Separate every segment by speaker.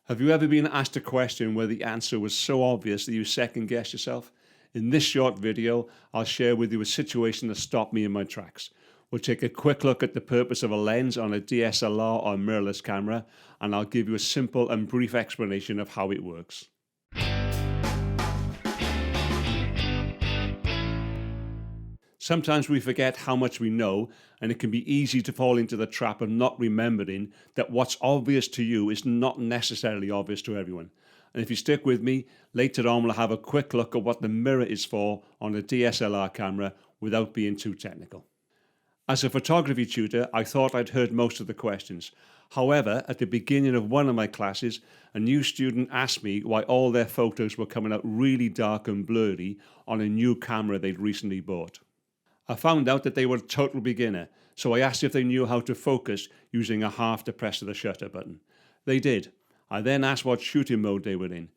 Speaker 1: Have you ever been asked a question where the answer was so obvious that you second-guessed yourself? In this short video, I'll share with you a situation that stopped me in my tracks. We'll take a quick look at the purpose of a lens on a DSLR or mirrorless camera, and I'll give you a simple and brief explanation of how it works. Sometimes we forget how much we know, and it can be easy to fall into the trap of not remembering that what's obvious to you is not necessarily obvious to everyone. And if you stick with me, later on we'll have a quick look at what the mirror is for on a DSLR camera without being too technical. As a photography tutor, I thought I'd heard most of the questions. However, at the beginning of one of my classes, a new student asked me why all their photos were coming out really dark and blurry on a new camera they'd recently bought. I found out that they were a total beginner, so I asked if they knew how to focus using a half the press of the shutter button. They did. I then asked what shooting mode they were in,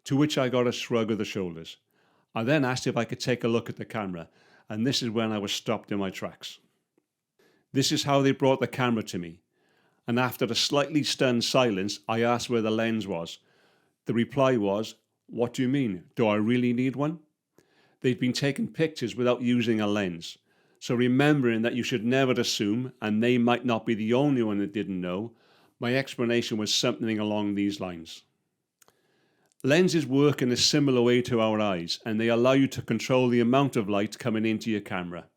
Speaker 1: to which I got a shrug of the shoulders. I then asked if I could take a look at the camera, and this is when I was stopped in my tracks. This is how they brought the camera to me, and after a slightly stunned silence, I asked where the lens was. The reply was, "What do you mean? Do I really need one?" They'd been taking pictures without using a lens. So remembering that you should never assume, and they might not be the only one that didn't know, my explanation was something along these lines. Lenses work in a similar way to our eyes, and they allow you to control the amount of light coming into your camera.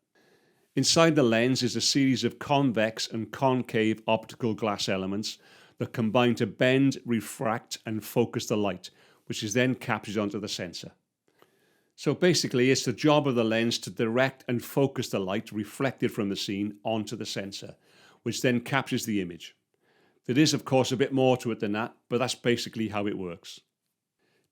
Speaker 1: Inside the lens is a series of convex and concave optical glass elements that combine to bend, refract, and focus the light, which is then captured onto the sensor. So basically, it's the job of the lens to direct and focus the light reflected from the scene onto the sensor, which then captures the image. There is, of course, a bit more to it than that, but that's basically how it works.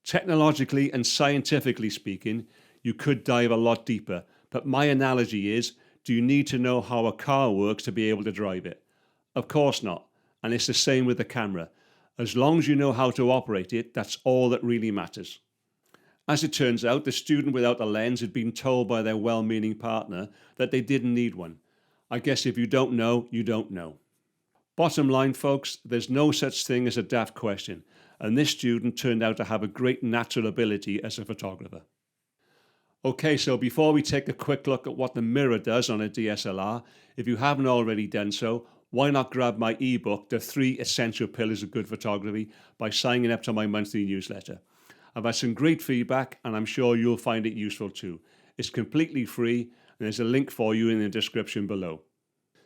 Speaker 1: Technologically and scientifically speaking, you could dive a lot deeper, but my analogy is, do you need to know how a car works to be able to drive it? Of course not, and it's the same with the camera. As long as you know how to operate it, that's all that really matters. As it turns out, the student without a lens had been told by their well-meaning partner that they didn't need one. I guess if you don't know, you don't know. Bottom line, folks, there's no such thing as a daft question, and this student turned out to have a great natural ability as a photographer. Okay, so before we take a quick look at what the mirror does on a DSLR, if you haven't already done so, why not grab my ebook, The 3 Essential Pillars of Good Photography, by signing up to my monthly newsletter. I've had some great feedback, and I'm sure you'll find it useful too. It's completely free, and there's a link for you in the description below.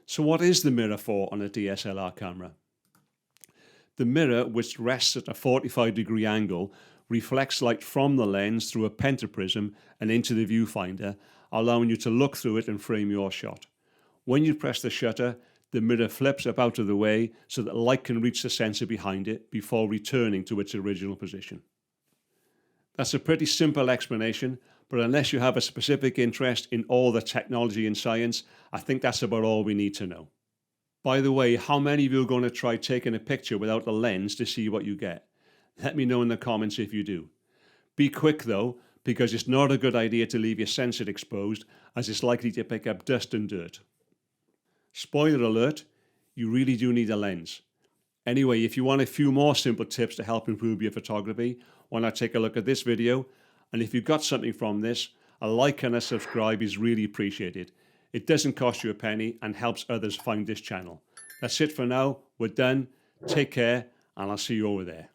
Speaker 1: So what is the mirror for on a DSLR camera? The mirror, which rests at a 45-degree angle, reflects light from the lens through a pentaprism and into the viewfinder, allowing you to look through it and frame your shot. When you press the shutter, the mirror flips up out of the way so that light can reach the sensor behind it before returning to its original position. That's a pretty simple explanation, but unless you have a specific interest in all the technology and science, I think that's about all we need to know. By the way, how many of you are going to try taking a picture without a lens to see what you get? Let me know in the comments if you do. Be quick though, because it's not a good idea to leave your sensor exposed, as it's likely to pick up dust and dirt. Spoiler alert, you really do need a lens. Anyway, if you want a few more simple tips to help improve your photography, why not take a look at this video? And if you got something from this, a like and a subscribe is really appreciated. It doesn't cost you a penny and helps others find this channel. That's it for now. We're done. Take care, and I'll see you over there.